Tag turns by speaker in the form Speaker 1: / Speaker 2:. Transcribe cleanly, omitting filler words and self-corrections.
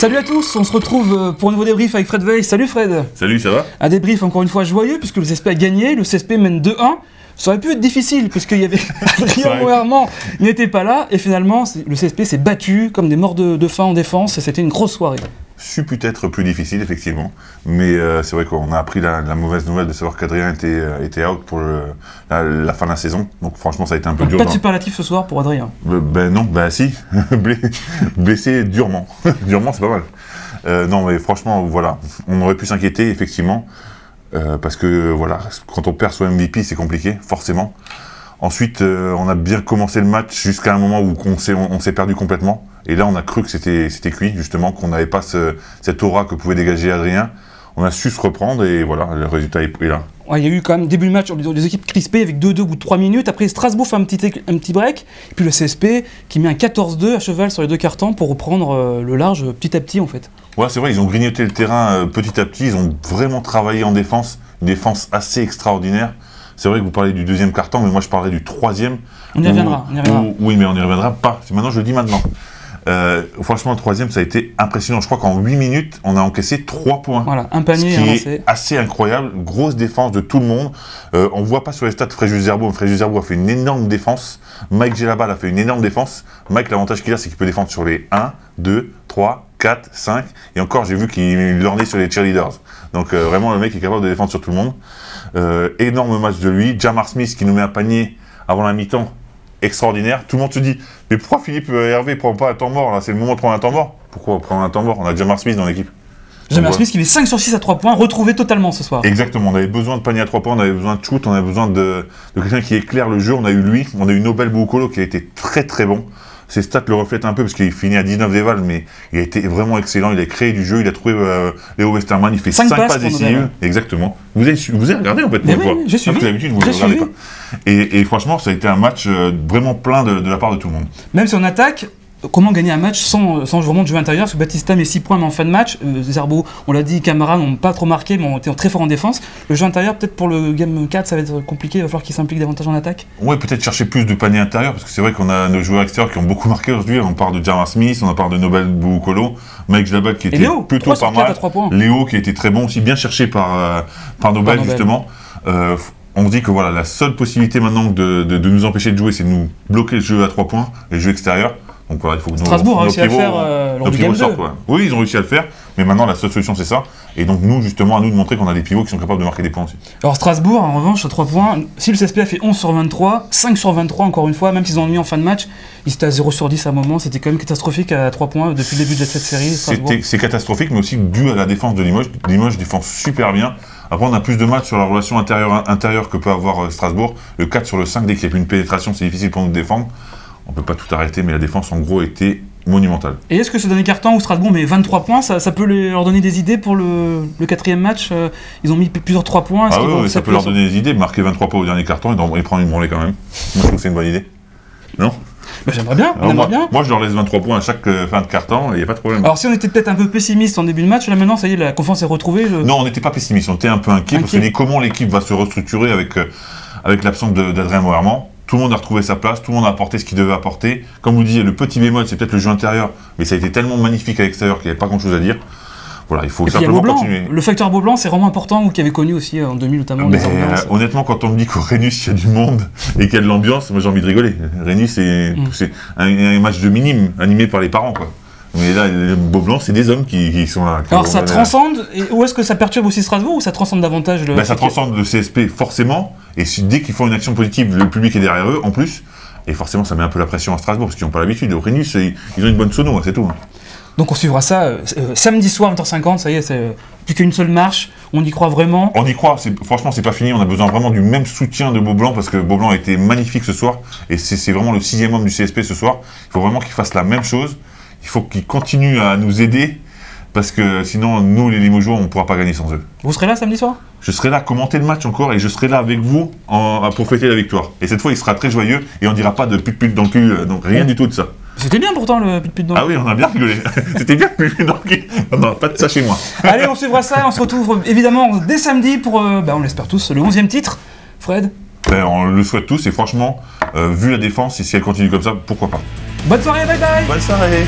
Speaker 1: Salut à tous, on se retrouve pour un nouveau débrief avec Fred Veil. Salut Fred.
Speaker 2: Salut, ça va?
Speaker 1: Un débrief encore une fois joyeux puisque le CSP a gagné, le CSP mène 2-1. Ça aurait pu être difficile puisqu'il y avait Adrien Moerman n'était pas là et finalement le CSP s'est battu comme des morts de faim en défense et c'était une grosse soirée.
Speaker 2: C'eût peut-être plus difficile effectivement, mais c'est vrai qu'on a appris la mauvaise nouvelle de savoir qu'Adrien était out pour la fin de la saison, donc franchement ça a été un peu dur.
Speaker 1: Pas de superlatif ce soir pour Adrien.
Speaker 2: Ben non, ben si, blessé durement, durement c'est pas mal. Non mais franchement voilà, on aurait pu s'inquiéter effectivement, parce que voilà, quand on perd son MVP c'est compliqué, forcément. Ensuite, on a bien commencé le match jusqu'à un moment où on s'est perdu complètement. Et là, on a cru que c'était cuit, justement, qu'on n'avait pas cette aura que pouvait dégager Adrien. On a su se reprendre et voilà, le résultat est là.
Speaker 1: Ouais, il y a eu quand même début de match des équipes crispées avec 2-2 au bout de 3 minutes. Après, Strasbourg fait un petit break. Et puis le CSP qui met un 14-2 à cheval sur les deux cartons pour reprendre le large petit à petit, en fait.
Speaker 2: Ouais, c'est vrai, ils ont grignoté le terrain petit à petit. Ils ont vraiment travaillé en défense. Une défense assez extraordinaire. C'est vrai que vous parlez du deuxième carton, mais moi je parlerai du troisième.
Speaker 1: On y reviendra.
Speaker 2: Oui, mais on n'y reviendra pas. Maintenant, je le dis maintenant. Franchement, le troisième, ça a été impressionnant. Je crois qu'en 8 minutes, on a encaissé 3 points.
Speaker 1: Voilà, un panier
Speaker 2: ce qui est assez incroyable. Grosse défense de tout le monde. On ne voit pas sur les stats Fréjus-Zerbourg. Fréjus-Zerbourg a fait une énorme défense. Mike Gelabal a fait une énorme défense. Mike, l'avantage qu'il a, c'est qu'il peut défendre sur les 1, 2, 3, 4, 5. Et encore, j'ai vu qu'il lornait sur les cheerleaders. Donc vraiment, le mec est capable de défendre sur tout le monde. Énorme match de lui. Jamar Smith qui nous met un panier avant la mi-temps. Extraordinaire. Tout le monde se dit, mais pourquoi Philippe Hervé prend pas un temps mort là? C'est le moment de prendre un temps mort. Pourquoi prendre un temps mort? On a Jamar Smith dans l'équipe.
Speaker 1: Jamar Smith qui met 5 sur 6 à 3 points, retrouvé totalement ce soir.
Speaker 2: Exactement, on avait besoin de panier à 3 points, on avait besoin de shoot, on avait besoin de quelqu'un qui éclaire le jeu. On a eu lui, on a eu Nobel Boukolo qui a été très très bon. Ses stats le reflètent un peu parce qu'il finit à 19 déval, mais il a été vraiment excellent. Il a créé du jeu, il a trouvé Léo Westerman, il fait 5 passes décisives. Exactement. Vous avez regardé en fait pour le voir.
Speaker 1: J'ai suivi.
Speaker 2: Parce que d'habitude, vous ne regardez pas. Et franchement, ça a été un match vraiment plein de la part de tout le monde.
Speaker 1: Même si on attaque, comment gagner un match sans vraiment de jeu intérieur? Parce que Batista met 6 points mais en fin de match. Zerbo, on l'a dit, Camara n'ont pas trop marqué, mais ont été très forts en défense. Le jeu intérieur, peut-être pour le game 4, ça va être compliqué. Il va falloir qu'il s'implique davantage en attaque.
Speaker 2: Ouais, peut-être chercher plus de paniers intérieurs, parce que c'est vrai qu'on a nos joueurs extérieurs qui ont beaucoup marqué aujourd'hui. On parle de Jamar Smith, on parle de Nobel Boukolo, Mike Gelabal qui était plutôt pas mal. Léo qui était très bon aussi, bien cherché par Nobel justement. On dit que voilà, la seule possibilité maintenant de nous empêcher de jouer, c'est de nous bloquer le jeu à 3 points, les jeux extérieurs. Donc voilà, il faut que
Speaker 1: Strasbourg a réussi à le faire lors du game 2.
Speaker 2: Oui, ils ont réussi à le faire, mais maintenant la seule solution c'est ça. Et donc nous, justement, à nous de montrer qu'on a des pivots qui sont capables de marquer des points aussi.
Speaker 1: Alors Strasbourg, en revanche, à 3 points, si le CSP a fait 11 sur 23, 5 sur 23 encore une fois, même s'ils ont mis en fin de match, ils étaient à 0 sur 10 à un moment, c'était quand même catastrophique à 3 points depuis le début de cette série.
Speaker 2: C'est catastrophique, mais aussi dû à la défense de Limoges. Limoges défend super bien. Après, on a plus de matchs sur la relation intérieure que peut avoir Strasbourg. Le 4 sur le 5, dès qu'il n'y a plus une pénétration, c'est difficile pour nous de défendre. On ne peut pas tout arrêter, mais la défense, en gros, était monumentale.
Speaker 1: Et est-ce que ce dernier carton où Strasbourg met 23 points, ça peut leur donner des idées pour le quatrième match? Ils ont mis plusieurs 3 points.
Speaker 2: Ah oui, ça peut leur donner des idées. Marquer 23 points au dernier carton et prendre une branlée quand même. Moi, je trouve que c'est une bonne idée. Non?
Speaker 1: Bah, j'aimerais bien,
Speaker 2: Moi, je leur laisse 23 points à chaque fin de carton, il n'y a pas de problème.
Speaker 1: Alors, si on était peut-être un peu pessimiste en début de match, là maintenant, ça y est, la confiance est retrouvée.
Speaker 2: Non, on n'était pas pessimiste, on était un peu inquiet. Parce que comment l'équipe va se restructurer avec l'absence d'Adrien Moerman. Tout le monde a retrouvé sa place, tout le monde a apporté ce qu'il devait apporter. Comme vous disiez, le petit bémol, c'est peut-être le jeu intérieur, mais ça a été tellement magnifique à l'extérieur qu'il n'y avait pas grand-chose à dire. Voilà, il faut simplement continuer.
Speaker 1: Le facteur Beaublanc, c'est vraiment important, vous qui avez connu aussi en 2000 notamment.
Speaker 2: Honnêtement, quand on me dit qu'au Rhenus, il y a du monde et qu'il y a de l'ambiance, moi j'ai envie de rigoler. Rhenus, c'est un match de minime animé par les parents, quoi. Mais là, le Beaublanc, c'est des hommes qui sont là.
Speaker 1: Alors ça transcende, et où est-ce que ça perturbe aussi Strasbourg ou ça transcende davantage
Speaker 2: ça transcende le CSP forcément, et dès qu'ils font une action positive, le public est derrière eux en plus, et forcément ça met un peu la pression à Strasbourg parce qu'ils n'ont pas l'habitude. Au Rhenus, ils ont une bonne sono, c'est tout.
Speaker 1: Donc on suivra ça samedi soir 20h50, ça y est, c'est plus qu'une seule marche, on y croit vraiment.
Speaker 2: On y croit, franchement c'est pas fini, on a besoin vraiment du même soutien de Beaublanc parce que Beaublanc a été magnifique ce soir, et c'est vraiment le 6e homme du CSP ce soir. Il faut vraiment qu'il fasse la même chose. Il faut qu'ils continuent à nous aider, parce que sinon, nous, les Limogeois, on ne pourra pas gagner sans eux.
Speaker 1: Vous serez là samedi soir?
Speaker 2: Je serai là à commenter le match encore, et je serai là avec vous pour fêter la victoire. Et cette fois, il sera très joyeux, et on ne dira pas de pute dans le cul, donc rien du tout de ça.
Speaker 1: C'était bien pourtant le pute dans le cul.
Speaker 2: Ah oui, on a bien rigolé. C'était bien pute dans le cul. On n'aura pas de ça chez moi.
Speaker 1: Allez, on suivra ça, on se retrouve évidemment dès samedi pour, on l'espère tous, le 11e titre. Fred?
Speaker 2: On le souhaite tous, et franchement, vu la défense, et si elle continue comme ça, pourquoi pas.
Speaker 1: Bonne soirée, bye bye.
Speaker 2: Bonne soirée.